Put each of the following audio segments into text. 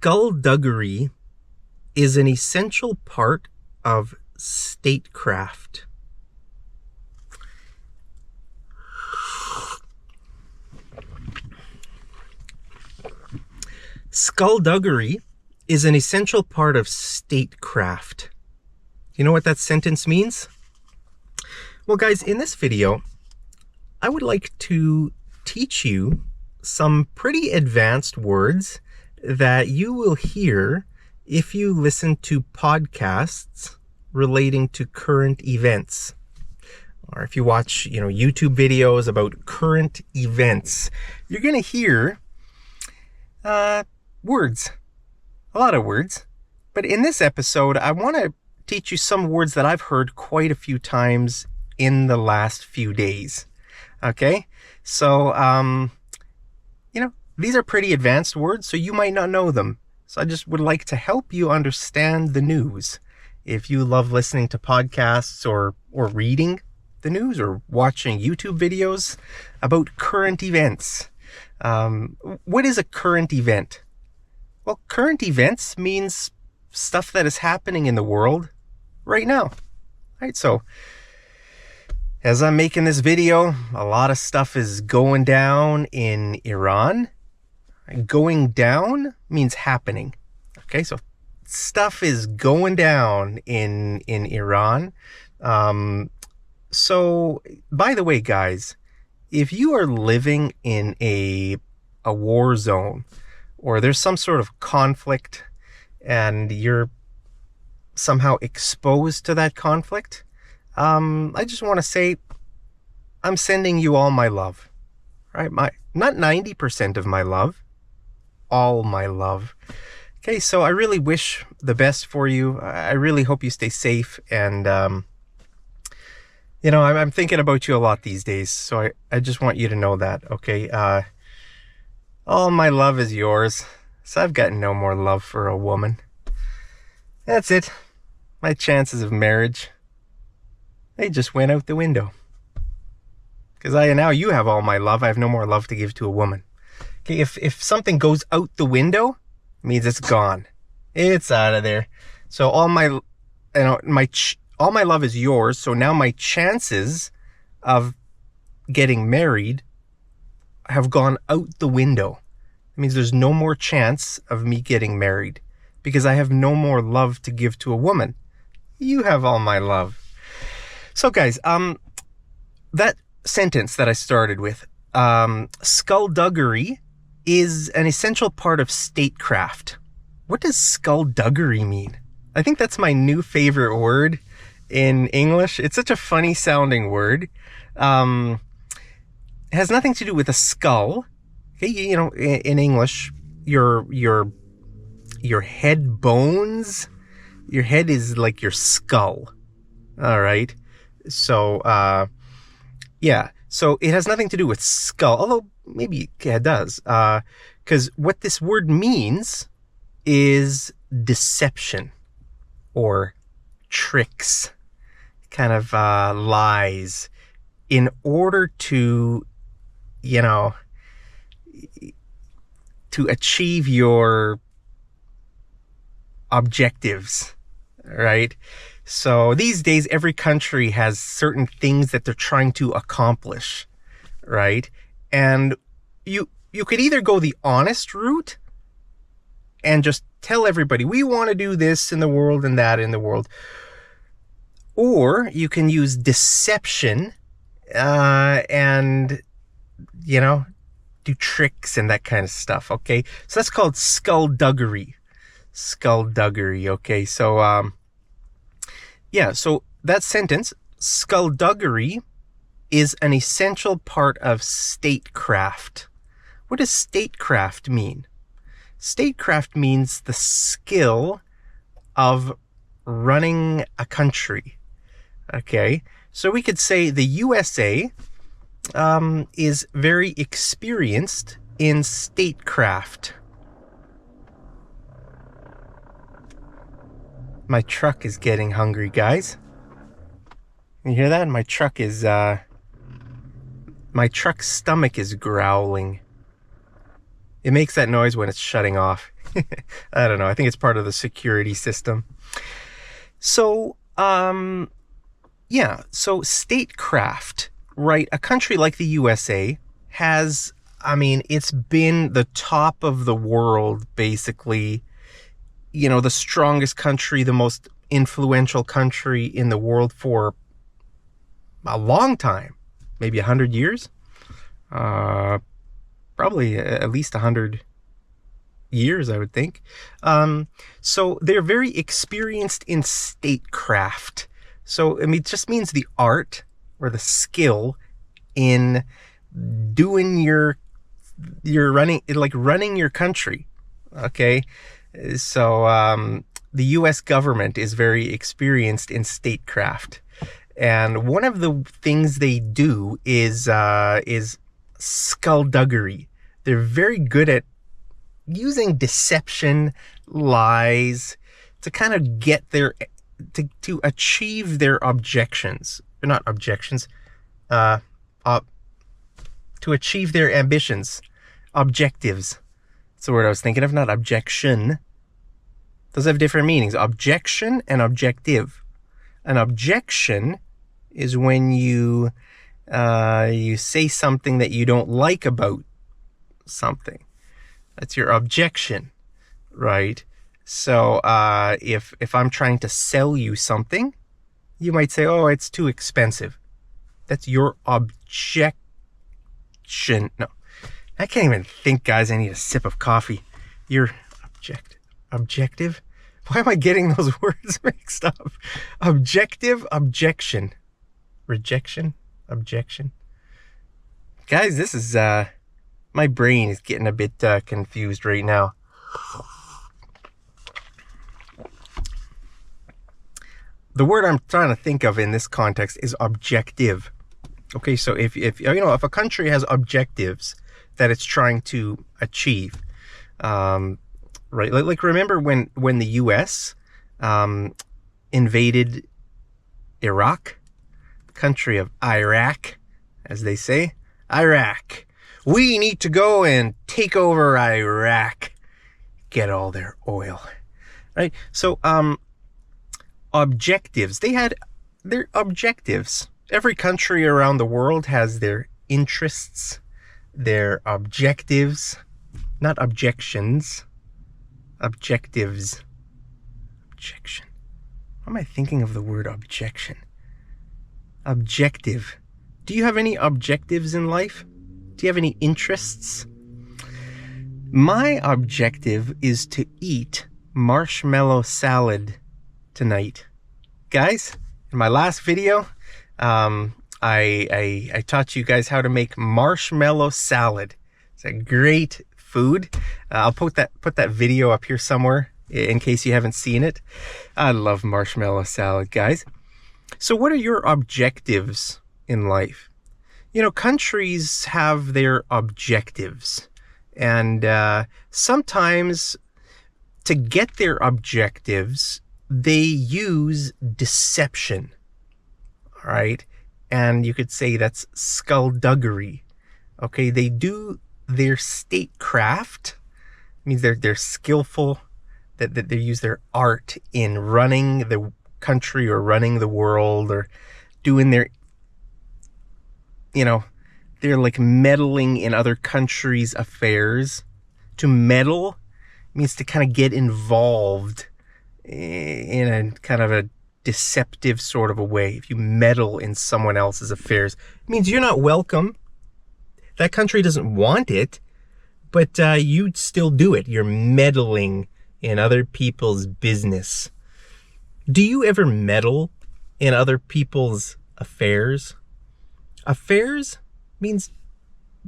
Skulduggery is an essential part of statecraft. Skulduggery is an essential part of statecraft. You know what that sentence means? Well, guys, in this video, I would like to teach you some pretty advanced words that you will hear if you listen to podcasts relating to current events. Or if you watch, YouTube videos about current events, you're going to hear words, a lot of words. But in this episode, I want to teach you some words that I've heard quite a few times in the last few days. Okay? So, these are pretty advanced words, so you might not know them. So I just would like to help you understand the news. If you love listening to podcasts or reading the news or watching YouTube videos about current events. What is a current event? Well, current events means stuff that is happening in the world right now. Right? So as I'm making this video, a lot of stuff is going down in Iran. Going down means happening. Okay, so stuff is going down in Iran. So, by the way, guys, if you are living in a war zone, or there's some sort of conflict, and you're somehow exposed to that conflict, I just want to say, I'm sending you all my love, right? Not 90% of my love, all my love. Okay, so I really wish the best for you. I really hope you stay safe, and I'm thinking about you a lot these days, so I just want you to know that, okay? All my love is yours, so I've got no more love for a woman. That's it. My chances of marriage, they just went out the window. Because now you have all my love, I have no more love to give to a woman. Okay, if something goes out the window, it means it's gone. It's out of there. So all my love is yours. So now my chances of getting married have gone out the window. It means there's no more chance of me getting married because I have no more love to give to a woman. You have all my love. So guys, that sentence that I started with, skulduggery is an essential part of statecraft. What does skulduggery mean? I think that's my new favorite word in English. It's such a funny sounding word. It has nothing to do with a skull. Okay, in English, your head bones, your head is like your skull. All right. So, yeah. So it has nothing to do with skull, although maybe it does. Because what this word means is deception or tricks, kind of lies, in order to, to achieve your objectives, right? So these days, every country has certain things that they're trying to accomplish, right? And you could either go the honest route and just tell everybody, we want to do this in the world and that in the world. Or you can use deception and, do tricks and that kind of stuff, okay? So that's called skulduggery. Skulduggery, okay? So, yeah, so that sentence, skulduggery, is an essential part of statecraft. What does statecraft mean? Statecraft means the skill of running a country. Okay, so we could say the USA is very experienced in statecraft. My truck is getting hungry, guys. You hear that? My truck's stomach is growling. It makes that noise when it's shutting off. I don't know. I think it's part of the security system. So, yeah. So statecraft, right? A country like the USA has, I mean, it's been the top of the world, basically. You know, the strongest country, the most influential country in the world for a long time, maybe 100 years. Probably at least 100 years, I would think. So they're very experienced in statecraft. So, I mean, it just means the art or the skill in doing your running, like running your country. Okay. So, the US government is very experienced in statecraft. And one of the things they do is skulduggery. They're very good at using deception, lies, to kind of get their, to achieve their objections. Not objections, to achieve their ambitions, objectives. That's the word I was thinking of, not objection. Those have different meanings. Objection and objective. An objection is when you say something that you don't like about something. That's your objection, right? So if I'm trying to sell you something, you might say, "Oh, it's too expensive." That's your objection. No, I can't even think, guys. I need a sip of coffee. Your objective. Why am I getting those words mixed up? Objective, objection, rejection, objection. Guys, this is my brain is getting a bit confused right now. The word I'm trying to think of in this context is objective. Okay, so if you know, if a country has objectives that it's trying to achieve, right? Like remember when the U.S. Invaded Iraq, the country of Iraq, as they say, Iraq. We need to go and take over Iraq, get all their oil, right? So, objectives. They had their objectives. Every country around the world has their interests, their objectives, not objections, objectives. Objection. Why am I thinking of the word objection? Objective. Do you have any objectives in life? Do you have any interests? My objective is to eat marshmallow salad tonight. Guys, in my last video, I taught you guys how to make marshmallow salad. It's a great food. I'll put that video up here somewhere in case you haven't seen it. I love marshmallow salad, guys. So what are your objectives in life? You know, countries have their objectives, and sometimes to get their objectives, they use deception, all right? And you could say that's skulduggery, okay? They do their statecraft, means they're skillful, that they use their art in running the country or running the world or doing their, you know, they're like meddling in other countries' affairs. To meddle means to kind of get involved in a kind of a deceptive sort of a way. If you meddle in someone else's affairs, it means you're not welcome. That country doesn't want it, but you still do it. You're meddling in other people's business. Do you ever meddle in other people's affairs? Affairs means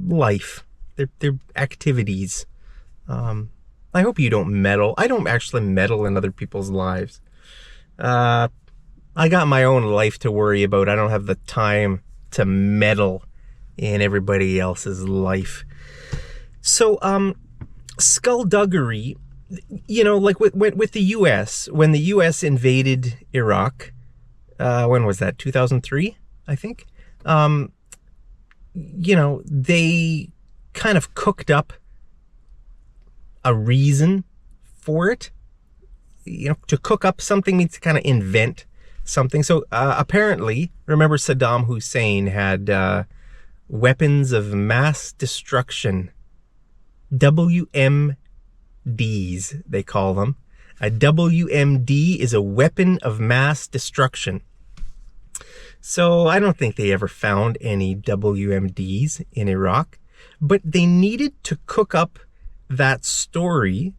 life. They're activities. I hope you don't meddle. I don't actually meddle in other people's lives. I got my own life to worry about. I don't have the time to meddle in everybody else's life. So, skulduggery, you know, like with the U.S., when the U.S. invaded Iraq, when was that? 2003, I think. You know, they kind of cooked up a reason for it. To cook up something means to kind of invent something. So apparently, remember Saddam Hussein had weapons of mass destruction, WMDs, they call them. A WMD is a weapon of mass destruction. So I don't think they ever found any WMDs in Iraq, but they needed to cook up that story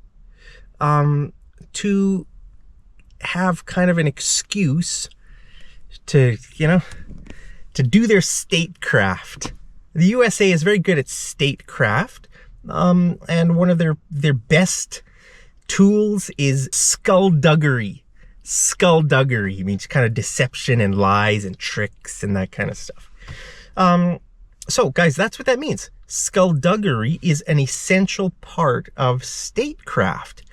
to have kind of an excuse to do their statecraft. The USA is very good at statecraft, and one of their best tools is skulduggery. Skulduggery means kind of deception and lies and tricks and that kind of stuff. So guys, that's what that means. Skulduggery is an essential part of statecraft.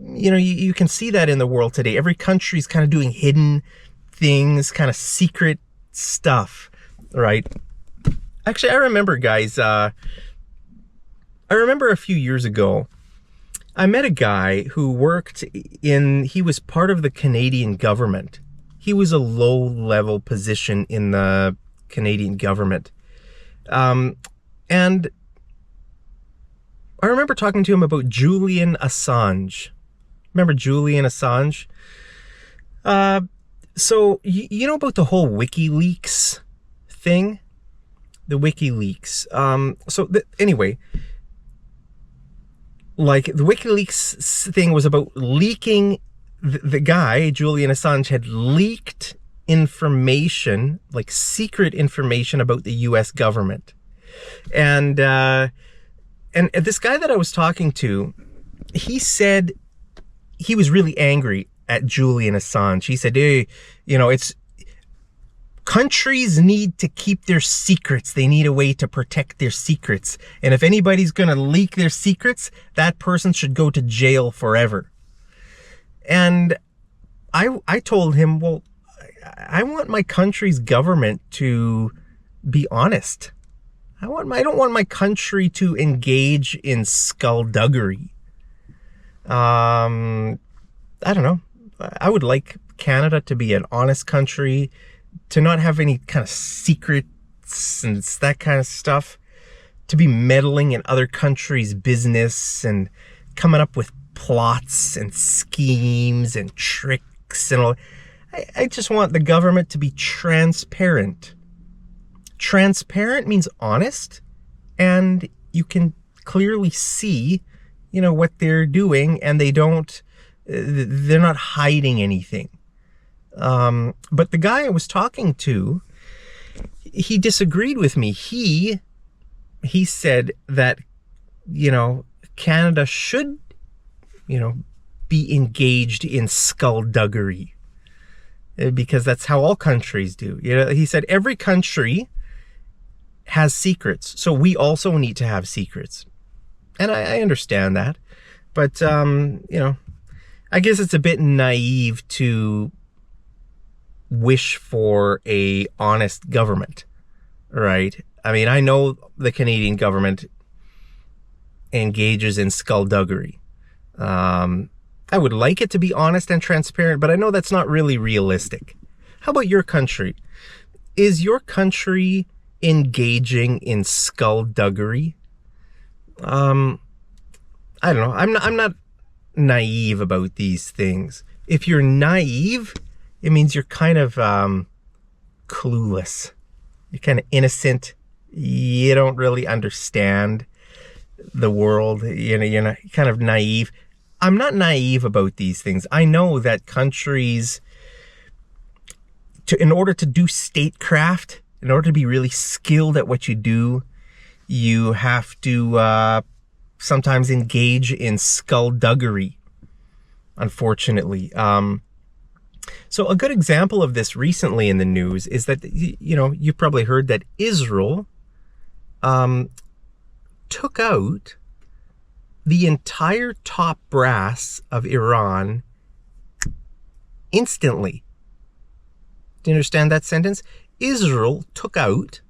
You can see that in the world today. Every country's kind of doing hidden things, kind of secret stuff, right? Actually, I remember, guys, I remember a few years ago, I met a guy who he was part of the Canadian government. He was a low-level position in the Canadian government. And I remember talking to him about Julian Assange. Remember Julian Assange? So you know about the whole WikiLeaks thing? The WikiLeaks. Anyway, like the WikiLeaks thing was about leaking. The guy, Julian Assange, had leaked information, like secret information about the US government. And this guy that I was talking to, he said he was really angry at Julian Assange. He said, hey, countries need to keep their secrets. They need a way to protect their secrets. And if anybody's going to leak their secrets, that person should go to jail forever. And I told him, well, I want my country's government to be honest. I don't want my country to engage in skulduggery. I don't know. I would like Canada to be an honest country, to not have any kind of secrets and that kind of stuff, to be meddling in other countries' business and coming up with plots and schemes and tricks and all. I just want the government to be transparent. Transparent means honest, and you can clearly see, what they're doing, and they're not hiding anything. But the guy I was talking to, he disagreed with me. He said that, Canada should, be engaged in skulduggery, because that's how all countries do. He said every country has secrets, so we also need to have secrets. And I understand that, but I guess it's a bit naive to wish for a honest government, right? I mean, I know the Canadian government engages in skulduggery. I would like it to be honest and transparent, but I know that's not really realistic. How about your country? Is your country engaging in skulduggery? I don't know. I'm not naive about these things. If you're naive, it means you're kind of clueless. You're kind of innocent. You don't really understand the world. You're kind of naive. I'm not naive about these things. I know that countries, in order to do statecraft, in order to be really skilled at what you do, you have to sometimes engage in skulduggery, unfortunately. So a good example of this recently in the news is that, you've probably heard that Israel took out the entire top brass of Iran instantly. Do you understand that sentence? Israel took out,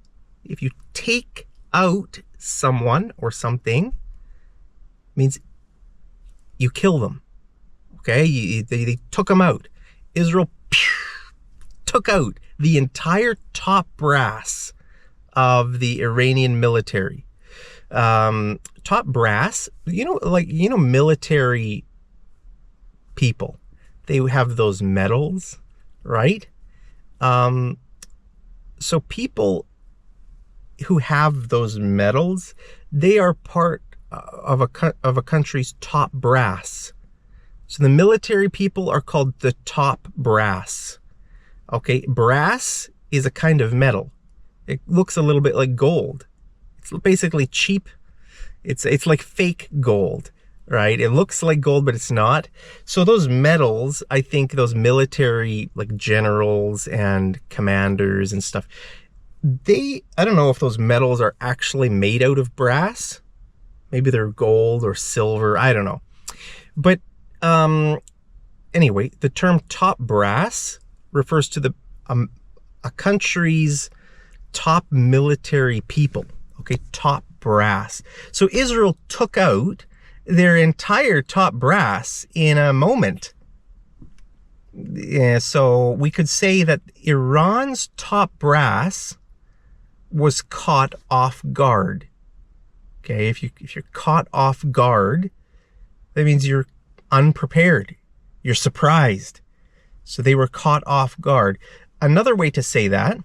if you take out someone or something, means you kill them. Okay, they took them out. Israel took out the entire top brass of the Iranian military. Top brass, military people, they have those medals, right? So people who have those medals, they are part of a country's top brass. So the military people are called the top brass. Okay, brass is a kind of metal. It looks a little bit like gold. It's basically cheap. It's like fake gold, right? It looks like gold, but it's not. So those medals, I think those military, like generals and commanders and stuff, I don't know if those medals are actually made out of brass. Maybe they're gold or silver. I don't know. But anyway, the term top brass refers to a country's top military people. Okay, top brass. So Israel took out their entire top brass in a moment. Yeah, so we could say that Iran's top brass was caught off guard. Okay, if you're caught off guard, that means you're unprepared. You're surprised. So they were caught off guard. Another way to say that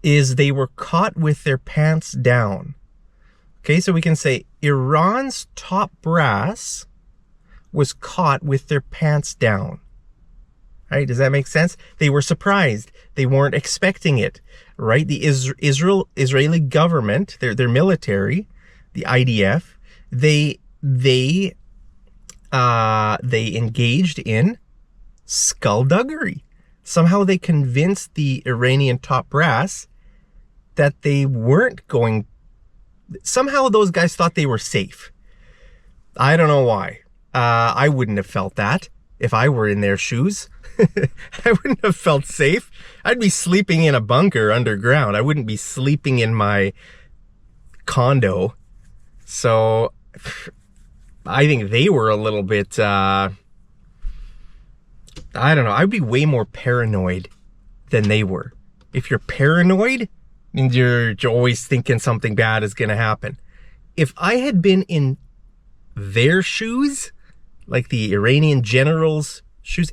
is they were caught with their pants down. Okay, so we can say Iran's top brass was caught with their pants down. Right? Does that make sense? They were surprised. They weren't expecting it. Right? The Israeli government, their military, the IDF, they engaged in skulduggery. Somehow they convinced the Iranian top brass that they weren't going. Somehow those guys thought they were safe. I don't know why. I wouldn't have felt that if I were in their shoes. I wouldn't have felt safe. I'd be sleeping in a bunker underground. I wouldn't be sleeping in my condo. So I think they were a little bit, I don't know. I'd be way more paranoid than they were. If you're paranoid, means you're always thinking something bad is going to happen. If I had been in their shoes, like the Iranian general's shoes,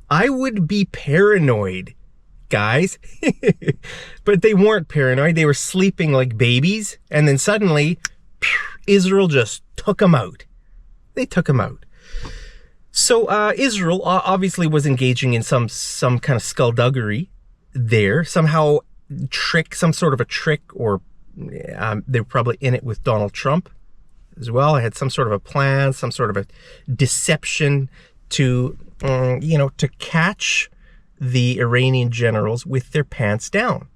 I would be paranoid, guys. But they weren't paranoid. They were sleeping like babies. And then suddenly, Israel just took them out. They took them out. So Israel obviously was engaging in some kind of skulduggery there. Somehow some sort of a trick, or they were probably in it with Donald Trump as well. I had some sort of a plan, some sort of a deception to catch the Iranian generals with their pants down.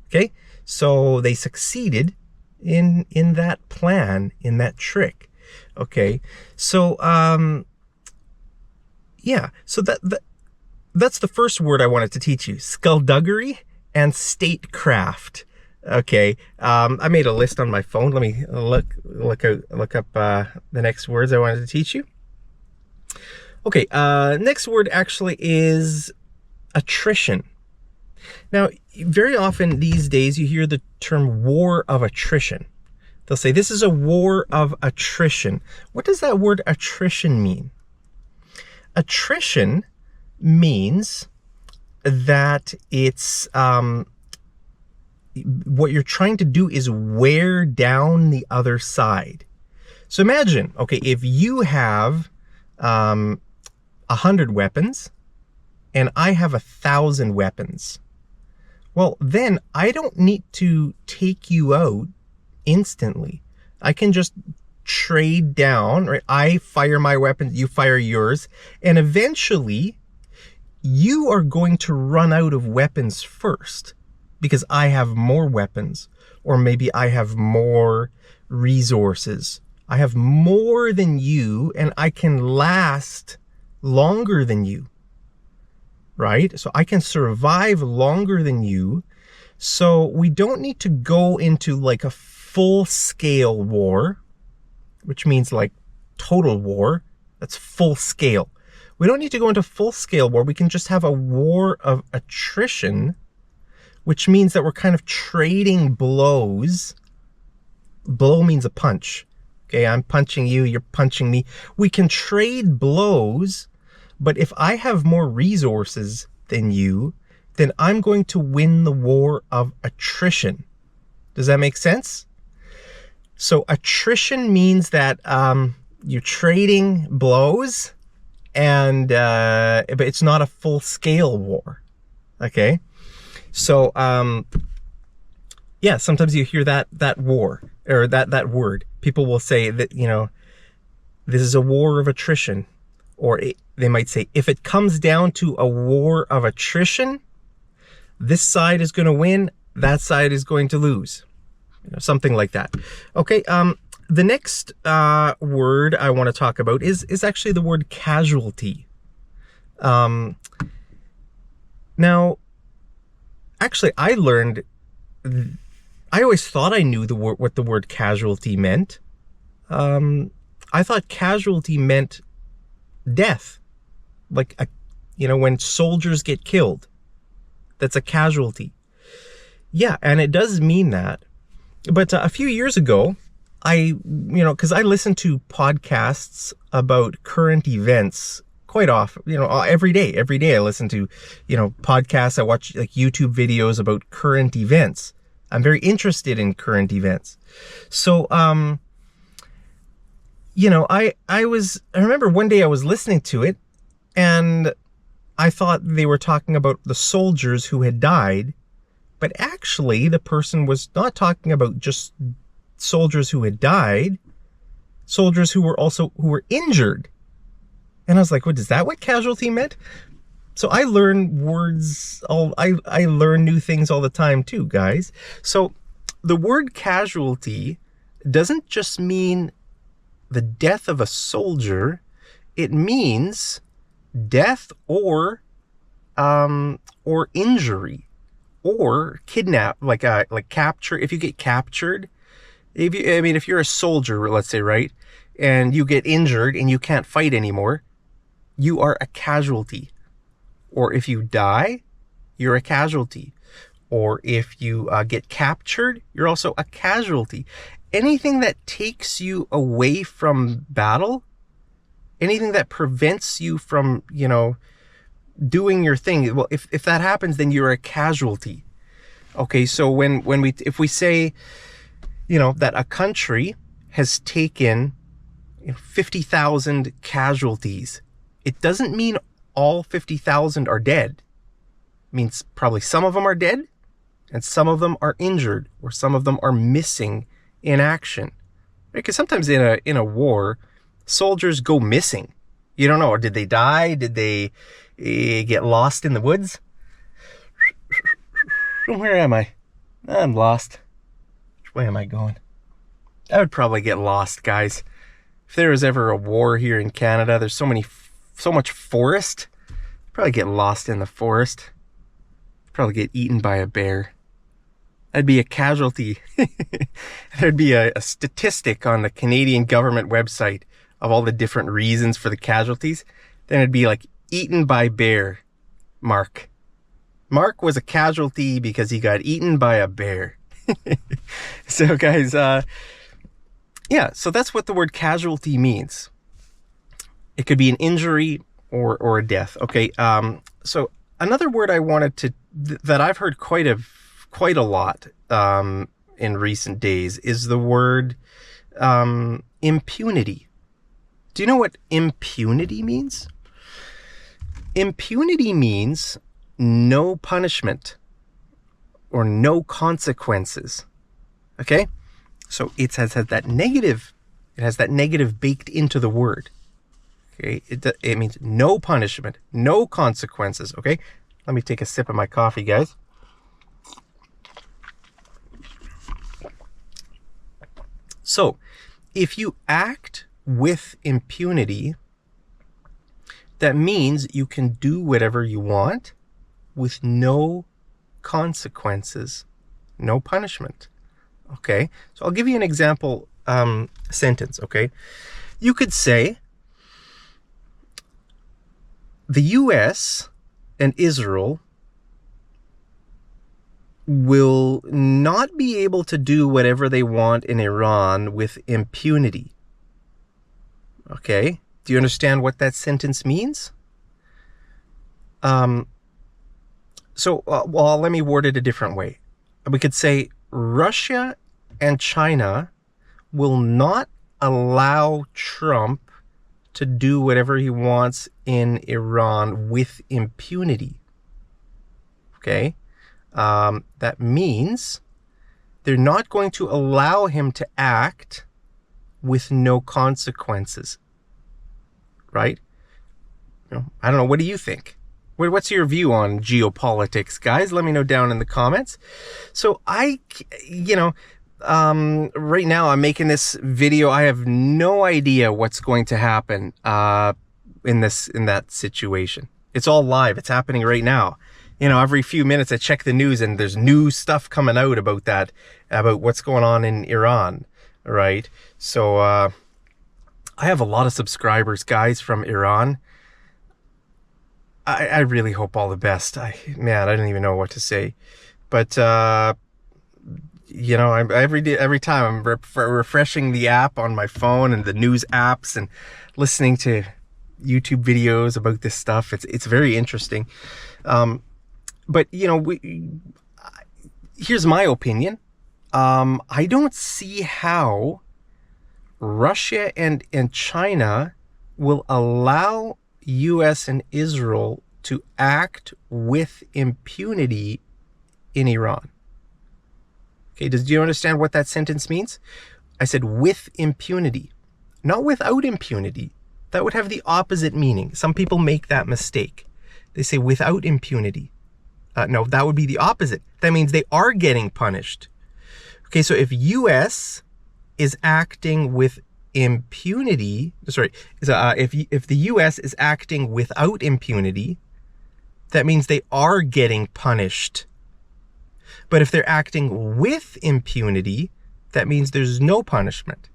Okay, so they succeeded in that plan, in that trick. Okay, so so that's the first word I wanted to teach you: skulduggery and statecraft. Okay, I made a list on my phone. Let me look up the next words I wanted to teach you. Okay, next word actually is attrition. Now, very often these days you hear the term war of attrition. They'll say this is a war of attrition. What does that word attrition mean? Attrition means that it's what you're trying to do is wear down the other side. So imagine, okay, if you have 100 weapons and I have 1,000 weapons, well, then I don't need to take you out instantly. I can just trade down, right? I fire my weapons, you fire yours, and eventually you are going to run out of weapons first because I have more weapons, or maybe I have more resources. I have more than you, and I can last longer than you, right? So I can survive longer than you. So we don't need to go into like a full-scale war, which means like total war. That's full scale. We don't need to go into full scale war. We can just have a war of attrition, which means that we're kind of trading blows. Blow means a punch. Okay, I'm punching you, you're punching me. We can trade blows, but if I have more resources than you, then I'm going to win the war of attrition. Does that make sense? So attrition means that you're trading blows, and but it's not a full-scale war. Okay, so yeah, sometimes you hear that war, or that word. People will say that, you know, this is a war of attrition, or they might say, if it comes down to a war of attrition, this side is going to win, that side is going to lose. You know, something like that. Okay, the next word I want to talk about is actually the word casualty. Now, actually, I always thought I knew what the word casualty meant. I thought casualty meant death, like when soldiers get killed, that's a casualty. Yeah, and it does mean that. But a few years ago, because I listen to podcasts about current events quite often, every day I listen to, podcasts. I watch like YouTube videos about current events. I'm very interested in current events. So, I remember one day I was listening to it, and I thought they were talking about the soldiers who had died, but actually the person was not talking about just soldiers who had died, soldiers who were injured. And I was like, is that what casualty meant? So I learn words, I learn new things all the time too, guys. So the word casualty doesn't just mean the death of a soldier. It means death or injury or kidnap, like capture. If you get captured, if you're a soldier, let's say, right, and you get injured and you can't fight anymore, you are a casualty. Or if you die, you're a casualty. Or if you get captured, you're also a casualty. Anything that takes you away from battle, anything that prevents you from, doing your thing, well, if that happens, then you're a casualty. Okay, so if we say, that a country has taken 50,000 casualties, it doesn't mean all 50,000 are dead. It means probably some of them are dead, and some of them are injured, or some of them are missing in action. Because sometimes in a war, soldiers go missing. You don't know, did they die? Did they get lost in the woods? Where am I? I'm lost. Which way am I going? I would probably get lost, guys. If there was ever a war here in Canada, there's so much forest. I'd probably get lost in the forest. I'd probably get eaten by a bear. I'd be a casualty. There'd be a statistic on the Canadian government website of all the different reasons for the casualties. Then it'd be like, eaten by bear, Mark. Mark was a casualty because he got eaten by a bear. So guys, so that's what the word casualty means. It could be an injury or a death. Okay, so another word I wanted that I've heard quite a lot in recent days is the word impunity. Do you know what impunity means? Impunity means no punishment or no consequences. Okay? So it has that negative baked into the word. Okay? It means no punishment, no consequences. Okay? Let me take a sip of my coffee, guys. So, if you act with impunity, that means you can do whatever you want with no consequences, no punishment. Okay, so I'll give you an example sentence. Okay, You could say the US and Israel will not be able to do whatever they want in Iran with impunity. Okay? Do you understand what that sentence means? Well, let me word it a different way. We could say Russia and China will not allow Trump to do whatever he wants in Iran with impunity. Okay? That means they're not going to allow him to act with no consequences. Right? I don't know. What do you think? What's your view on geopolitics, guys? Let me know down in the comments. So right now I'm making this video. I have no idea what's going to happen in that situation. It's all live. It's happening right now. Every few minutes I check the news and there's new stuff coming out about what's going on in Iran, right? So I have a lot of subscribers, guys, from Iran. I really hope all the best. I don't even know what to say. But, every time I'm refreshing the app on my phone and the news apps and listening to YouTube videos about this stuff. It's very interesting. But, here's my opinion. I don't see how Russia and China will allow US and Israel to act with impunity in Iran. Okay, do you understand what that sentence means? I said with impunity, not without impunity. That would have the opposite meaning. Some people make that mistake. They say without impunity. No, that would be the opposite. That means they are getting punished. Okay, so if US is acting with impunity, if the US is acting without impunity, that means they are getting punished. But if they're acting with impunity, that means there's no punishment.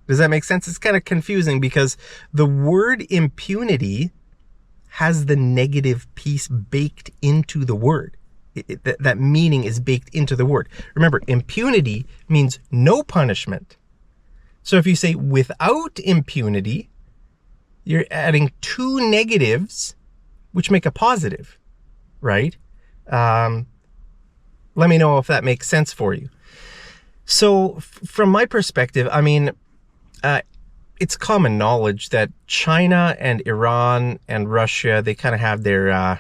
Does that make sense? It's kind of confusing because the word impunity has the negative piece baked into the word. That meaning is baked into the word. Remember, impunity means no punishment. So if you say without impunity, you're adding two negatives, which make a positive, right? Let me know if that makes sense for you. So from my perspective, it's common knowledge that China and Iran and Russia, they kind of have they're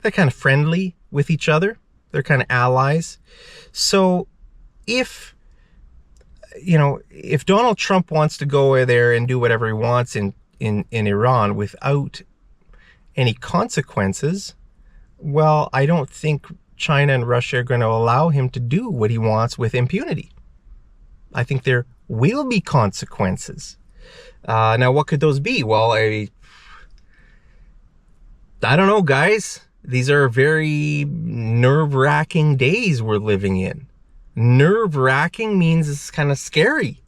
kind of friendly with each other. They're kind of allies. So if Donald Trump wants to go there and do whatever he wants in Iran without any consequences, well, I don't think China and Russia are going to allow him to do what he wants with impunity. I think there will be consequences. Now, what could those be? Well, I don't know, guys. These are very nerve-wracking days we're living in. Nerve-wracking means it's kind of scary.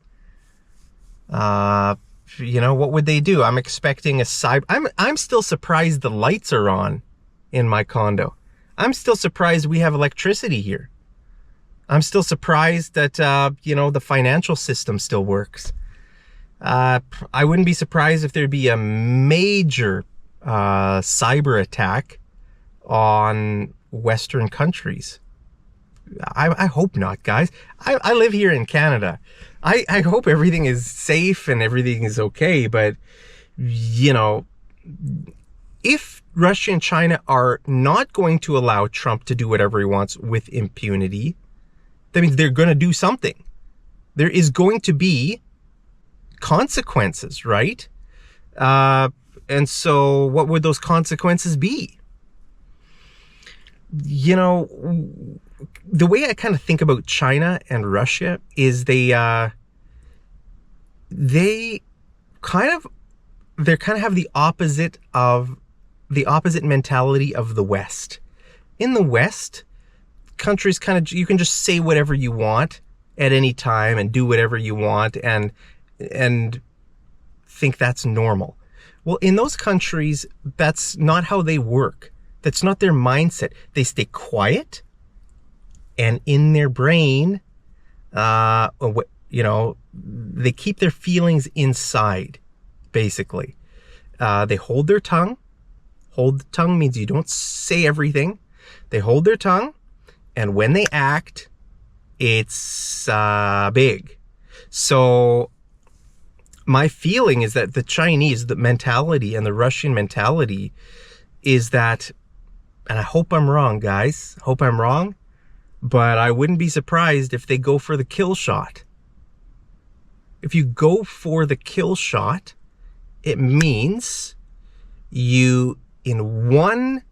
What would they do? I'm expecting a I'm still surprised the lights are on in my condo. I'm still surprised we have electricity here. I'm still surprised that, the financial system still works. I wouldn't be surprised if there'd be a major cyber attack on Western countries. I hope not, guys. I live here in Canada. I hope everything is safe and everything is okay. But, if Russia and China are not going to allow Trump to do whatever he wants with impunity, that means they're going to do something. There is going to be consequences, right? And so what would those consequences be? The way I kind of think about China and Russia is they kind of have the opposite mentality of the West. In the West, countries you can just say whatever you want at any time and do whatever you want, and think that's normal. Well, in those countries, that's not how they work. That's not their mindset. They stay quiet, and in their brain, they keep their feelings inside, basically. They hold their tongue. Hold the tongue means you don't say everything. They hold their tongue, and when they act, it's big. So my feeling is that the Chinese, the mentality, and the Russian mentality is that, and I hope I'm wrong, guys, hope I'm wrong, but I wouldn't be surprised if they go for the kill shot. If you go for the kill shot, it means you, in one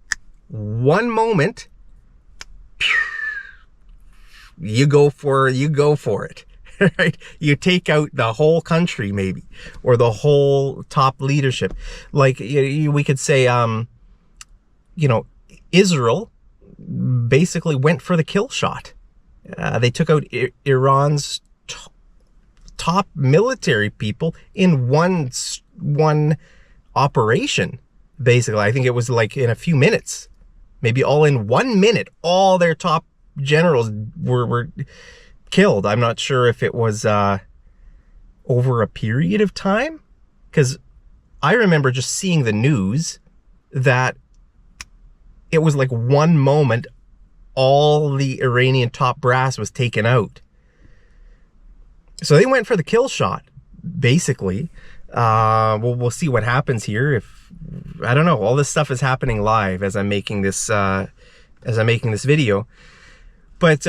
moment, you go for it. Right? You take out the whole country, maybe, or the whole top leadership. Like we could say, Israel basically went for the kill shot. They took out Iran's top military people in one operation. Basically, I think it was like in a few minutes, maybe all in 1 minute, all their top generals were killed. I'm not sure if it was over a period of time, because I remember just seeing the news that it was like one moment all the Iranian top brass was taken out. So they went for the kill shot, basically. We'll see what happens here. If, I don't know, all this stuff is happening live as I'm making this video. But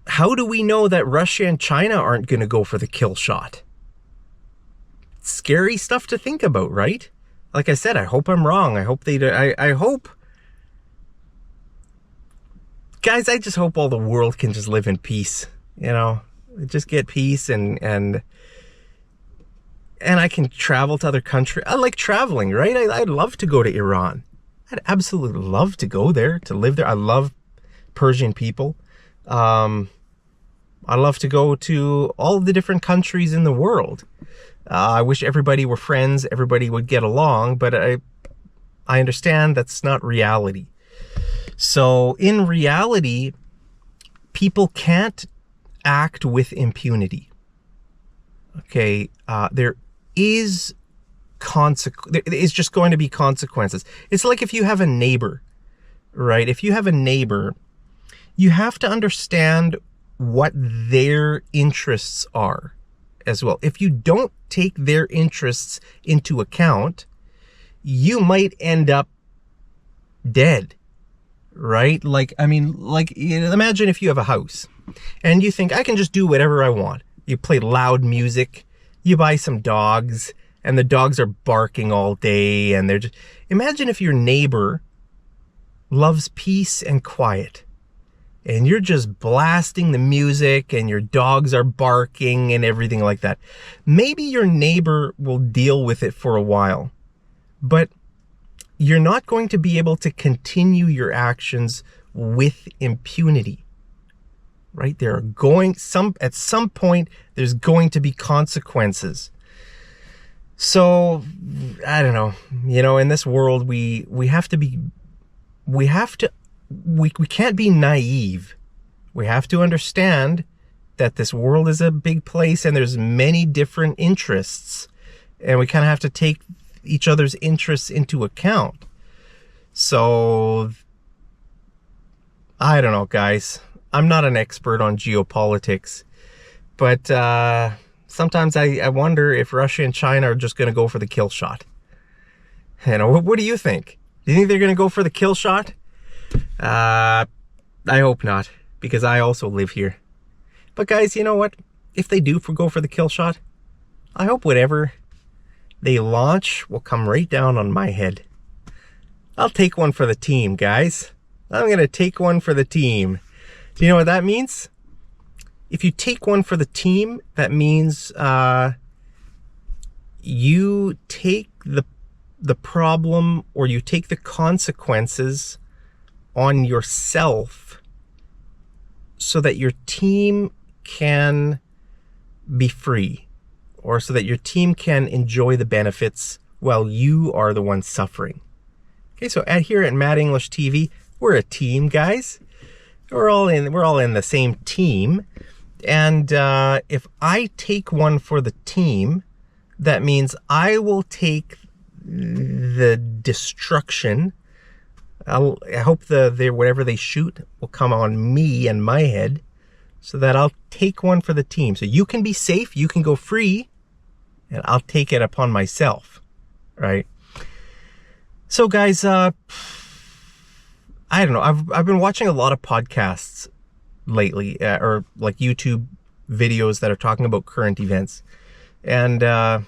how do we know that Russia and China aren't going to go for the kill shot? Scary stuff to think about, right? Like I said, I hope I'm wrong. I hope they do. I hope, guys, I just hope all the world can just live in peace, just get peace, and I can travel to other countries. I like traveling, right? I'd love to go to Iran. I'd absolutely love to go there, to live there. I love Persian people. I love to go to all of the different countries in the world. I wish everybody were friends, everybody would get along, but I understand that's not reality. So in reality, people can't act with impunity. Okay, there is just going to be consequences. It's like if you have a neighbor, right? If you have a neighbor, you have to understand what their interests are as well. If you don't take their interests into account, you might end up dead, right? Imagine if you have a house and you think, I can just do whatever I want. You play loud music, you buy some dogs, and the dogs are barking all day, and they're just... Imagine if your neighbor loves peace and quiet, and you're just blasting the music, and your dogs are barking and everything like that. Maybe your neighbor will deal with it for a while, but you're not going to be able to continue your actions with impunity. Right? At some point, there's going to be consequences. So, I don't know, in this world, we can't be naive. We have to understand that this world is a big place and there's many different interests, and we kind of have to take each other's interests into account. So, I don't know, guys. I'm not an expert on geopolitics, but sometimes I wonder if Russia and China are just going to go for the kill shot. What do you think? Do you think they're going to go for the kill shot? I hope not, because I also live here. But guys, you know what? If they do go for the kill shot, I hope whatever they launch will come right down on my head. I'll take one for the team, guys. I'm going to take one for the team. Do you know what that means? If you take one for the team, that means you take the problem, or you take the consequences on yourself so that your team can be free, or so that your team can enjoy the benefits while you are the one suffering. Okay, so here at Mad English TV, we're a team, guys. We're all in the same team. And if I take one for the team, that means I will take the destruction. I hope whatever they shoot will come on me and my head, so that I'll take one for the team. So you can be safe, you can go free, and I'll take it upon myself, right? So guys, I don't know. I've been watching a lot of podcasts lately, or like YouTube videos that are talking about current events, and yeah,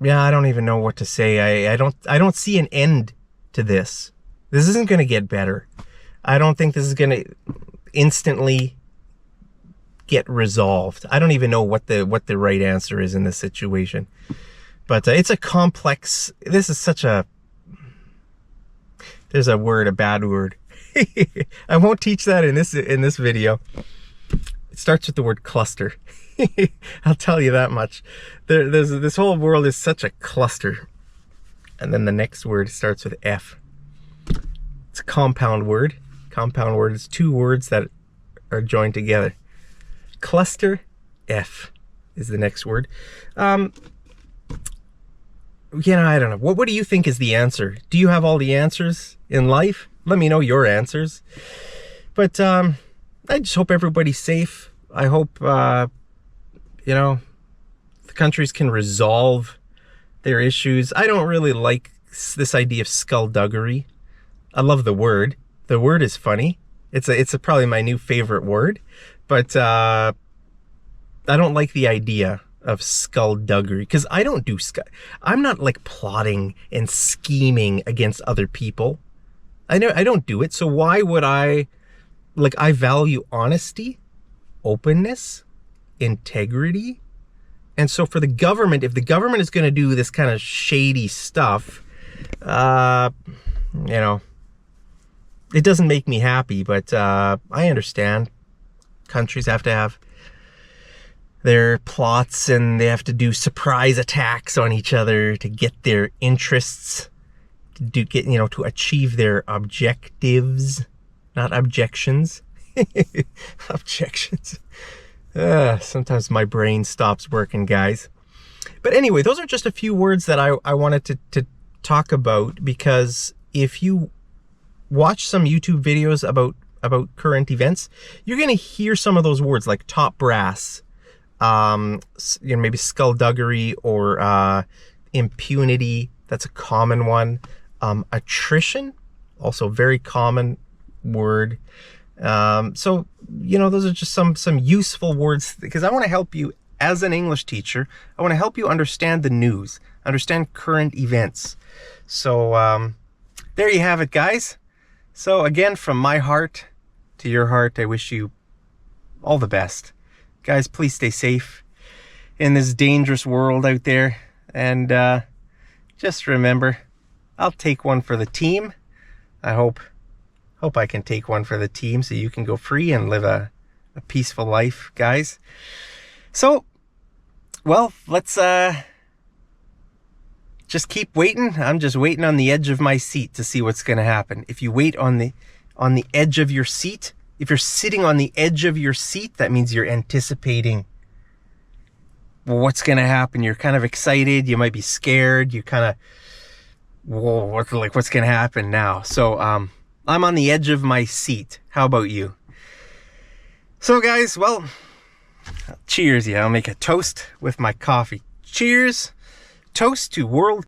I don't even know what to say. I don't see an end to this. This isn't going to get better. I don't think this is going to instantly get resolved. I don't even know what the right answer is in this situation. But it's a complex. This is such a. There's a word, a bad word. I won't teach that in this video. It starts with the word cluster. I'll tell you that much. This whole world is such a cluster. And then the next word starts with F. It's a compound word. Compound word is two words that are joined together. Cluster F is the next word. I don't know. What do you think is the answer? Do you have all the answers in life? Let me know your answers. But I just hope everybody's safe. I hope, the countries can resolve their issues. I don't really like this idea of skulduggery. I love the word. The word is funny. It's probably my new favorite word. But I don't like the idea of skulduggery, because I don't do I'm not like plotting and scheming against other people. I don't do it. So why would I value honesty, openness, integrity. And so for the government, if the government is going to do this kind of shady stuff, it doesn't make me happy, but I understand countries have to have their plots, and they have to do surprise attacks on each other to get their interests, to achieve their objectives, not objections. Objections. Sometimes my brain stops working, guys. But anyway, those are just a few words that I wanted to talk about, because if you watch some YouTube videos about current events, you're going to hear some of those words like top brass, maybe skulduggery, or impunity. That's a common one. Attrition, also very common word. So those are just some useful words, because I want to help you as an English teacher. I want to help you understand the news, understand current events. So there you have it, guys. So again, from my heart to your heart, I wish you all the best. Guys, please stay safe in this dangerous world out there. And just remember, I'll take one for the team. I hope I can take one for the team so you can go free and live a peaceful life, guys. So, well, let's just keep waiting. I'm just waiting on the edge of my seat to see what's going to happen. If you wait on the edge of your seat, if you're sitting on the edge of your seat, that means you're anticipating what's going to happen. You're kind of excited. You might be scared. You kind of, what's going to happen now? So, I'm on the edge of my seat. How about you? So guys, well, cheers. Yeah, I'll make a toast with my coffee. Cheers. Toast to world